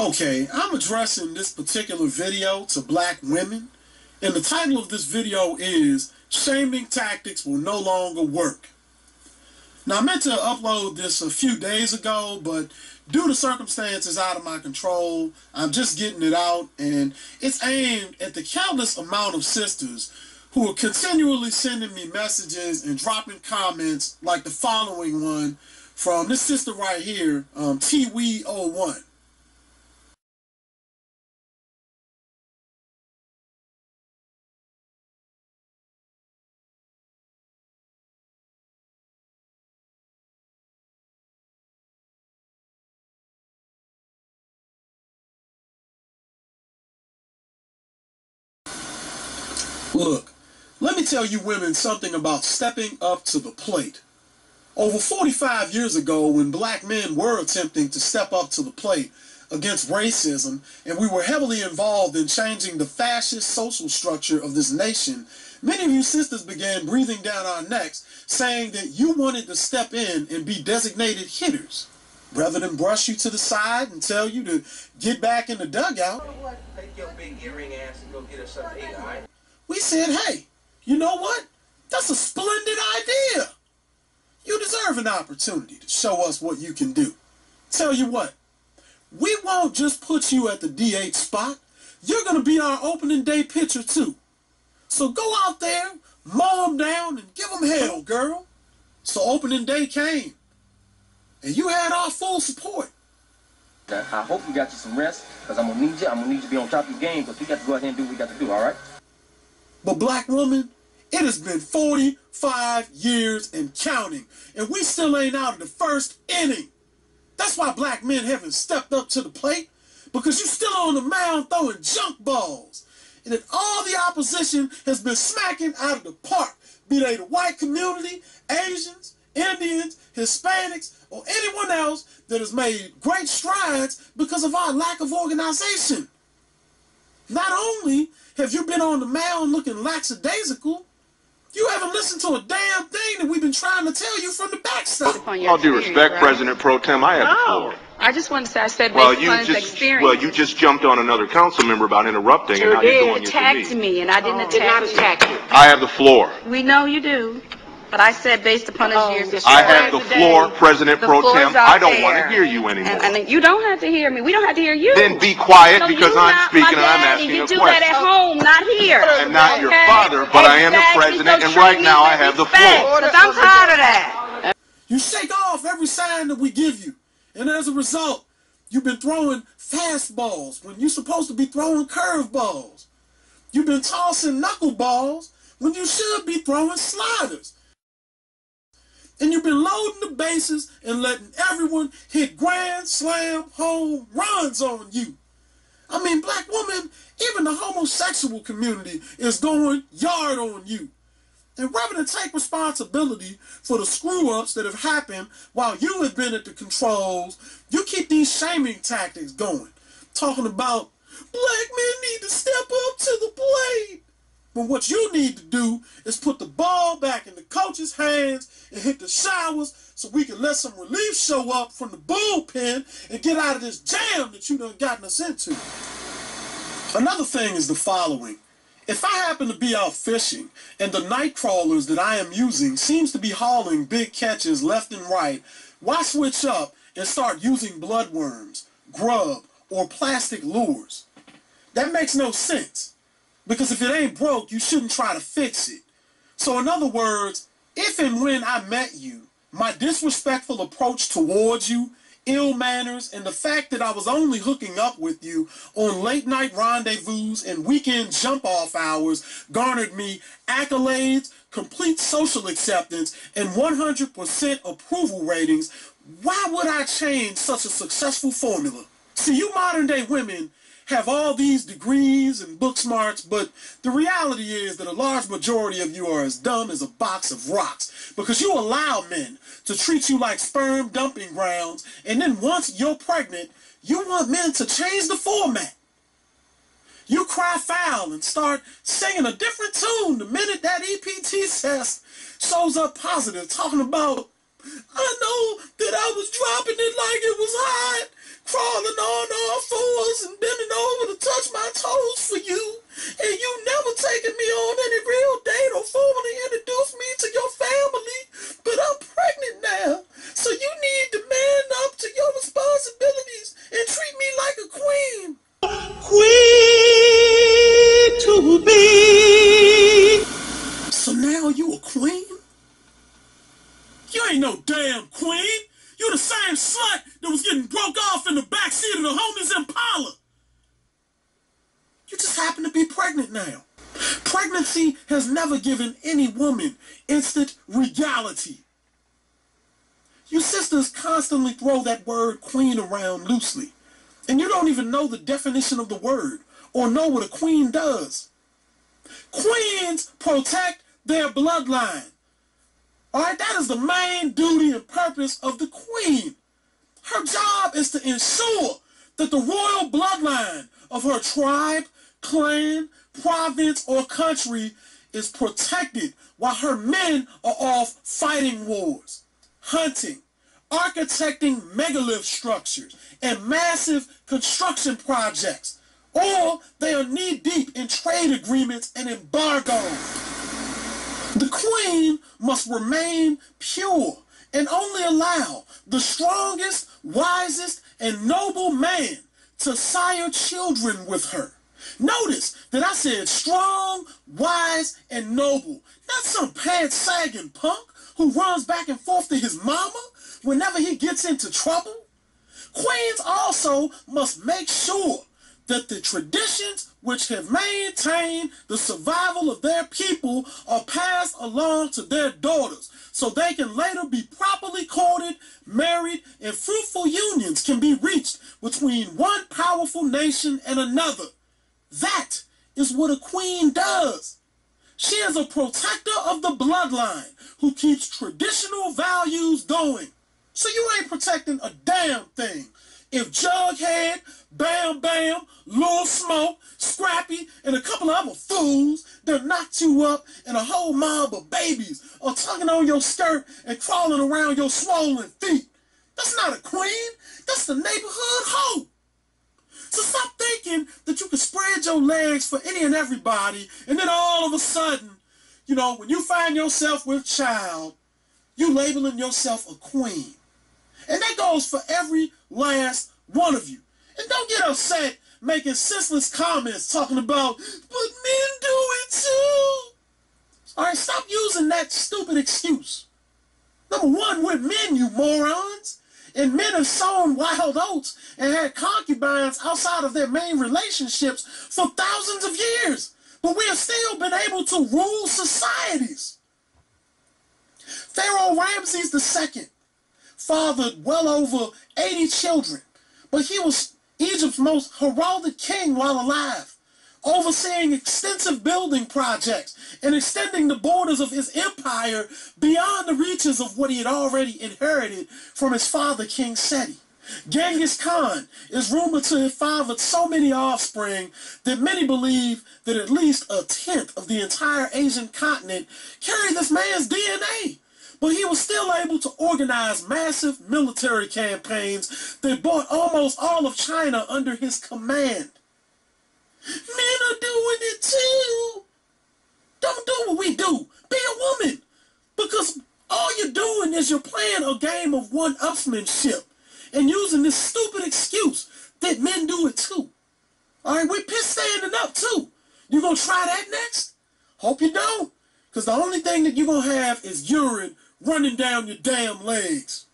Okay, I'm addressing this particular video to black women, and the title of this video is Shaming Tactics Will No Longer Work. Now, I meant to upload this a few days ago, but due to circumstances out of my control, I'm just getting it out, and it's aimed at the countless amount of sisters who are continually sending me messages and dropping comments like the following one from this sister right here, TWE01. Look, let me tell you women something about stepping up to the plate. Over 45 years ago, when black men were attempting to step up to the plate against racism, and we were heavily involved in changing the fascist social structure of this nation, many of you sisters began breathing down our necks, saying that you wanted to step in and be designated hitters, rather than brush you to the side and tell you to get back in the dugout. Take your big earring ass and go get us something to eat, all right? We said, hey, you know what? That's a splendid idea. You deserve an opportunity to show us what you can do. Tell you what, we won't just put you at the DH spot. You're going to be our opening day pitcher too. So go out there, mow them down, and give them hell, girl. So opening day came, and you had our full support. Now, I hope you got you some rest, because I'm going to need you. I'm going to need you to be on top of your game, because we got to go ahead and do what we got to do, all right? But black woman, it has been 45 years and counting, and we still ain't out of the first inning. That's why black men haven't stepped up to the plate, because you still on the mound throwing junk balls. And that all the opposition has been smacking out of the park, be they the white community, Asians, Indians, Hispanics, or anyone else that has made great strides because of our lack of organization. Not only have you been on the mound looking lackadaisical, you haven't listened to a damn thing that we've been trying to tell you from the backside. All due respect, right? President Pro Tem, I have the floor. I just wanted to say, I said based upon his experience. Well, you just jumped on another council member about interrupting, and now you're doing it to me. You attacked me, and I didn't attack you. I have the floor. We know you do. But I said based upon his years of I have the floor, President Pro Tem. I don't want to hear you anymore. And you don't have to hear me. We don't have to hear you. Then be quiet, because I'm speaking and I'm asking a question. You do that at home, not here. I'm not your father, but I am the president, and right now I have the floor. Because I'm tired of that. You shake off every sign that we give you. And as a result, you've been throwing fastballs when you're supposed to be throwing curveballs. You've been tossing knuckleballs when you should be throwing sliders. And you've been loading the bases and letting everyone hit grand slam home runs on you. I mean, black woman, even the homosexual community is going yard on you. And rather than take responsibility for the screw-ups that have happened while you have been at the controls, you keep these shaming tactics going, talking about black men need to step up to the plate. But what you need to do is put the ball back in the coach's hands and hit the showers so we can let some relief show up from the bullpen and get out of this jam that you done gotten us into. Another thing is the following. If I happen to be out fishing and the night crawlers that I am using seems to be hauling big catches left and right, why switch up and start using bloodworms, grub, or plastic lures? That makes no sense. Because if it ain't broke, you shouldn't try to fix it. So in other words, if and when I met you, my disrespectful approach towards you, ill manners, and the fact that I was only hooking up with you on late night rendezvous and weekend jump-off hours garnered me accolades, complete social acceptance, and 100% approval ratings, why would I change such a successful formula? See, you modern day women have all these degrees and book smarts, but the reality is that a large majority of you are as dumb as a box of rocks because you allow men to treat you like sperm dumping grounds, and then once you're pregnant, you want men to change the format. You cry foul and start singing a different tune the minute that EPT test shows up positive, talking about, I know that I was dropping it like it was hot, crawling on all fours and bending over to touch my toes for you. And you never taken me on any real date or formally introduced me to your family. But I'm pregnant now, so you need to man up to your responsibilities and treat me like a queen. Queen to be. So now you a queen? You ain't no damn queen. You the same slut that was getting broke off in the backseat of the homies Impala. You just happen to be pregnant now. Pregnancy has never given any woman instant regality. You sisters constantly throw that word queen around loosely, and you don't even know the definition of the word or know what a queen does. Queens protect their bloodline. Alright, that is the main duty and purpose of the queen. Her job is to ensure that the royal bloodline of her tribe, clan, province, or country is protected while her men are off fighting wars, hunting, architecting megalith structures, and massive construction projects, or they are knee-deep in trade agreements and embargoes. The queen must remain pure and only allow the strongest, wisest, and noble man to sire children with her. Notice that I said strong, wise, and noble, not some pants-sagging punk who runs back and forth to his mama whenever he gets into trouble. Queens also must make sure that the traditions which have maintained the survival of their people are passed along to their daughters so they can later be properly courted, married, and fruitful unions can be reached between one powerful nation and another. That is what a queen does. She is a protector of the bloodline who keeps traditional values going. So you ain't protecting a damn thing if Jughead, Bam Bam, Lil Smoke, Scrappy, and a couple of other fools that knocked you up and a whole mob of babies are tugging on your skirt and crawling around your swollen feet. That's not a queen. That's the neighborhood hoe. So stop thinking that you can spread your legs for any and everybody, and then all of a sudden, you know, when you find yourself with child, you labeling yourself a queen. And that goes for every last one of you. And don't get upset making senseless comments talking about, but men do it too. Alright, stop using that stupid excuse. Number one, we're men, you morons. And men have sown wild oats and had concubines outside of their main relationships for thousands of years. But we have still been able to rule societies. Pharaoh Ramses II fathered well over 80 children, but he was Egypt's most heralded king while alive, overseeing extensive building projects and extending the borders of his empire beyond the reaches of what he had already inherited from his father, King Seti. Genghis Khan is rumored to have fathered so many offspring that many believe that at least a tenth of the entire Asian continent carry this man's DNA. But he was still able to organize massive military campaigns that brought almost all of China under his command. Men are doing it too. Don't do what we do. Be a woman. Because all you're doing is you're playing a game of one-upsmanship and using this stupid excuse that men do it too. Alright, we pissed standing up too. You gonna try that next? Hope you don't. Because the only thing that you're gonna have is urine running down your damn legs.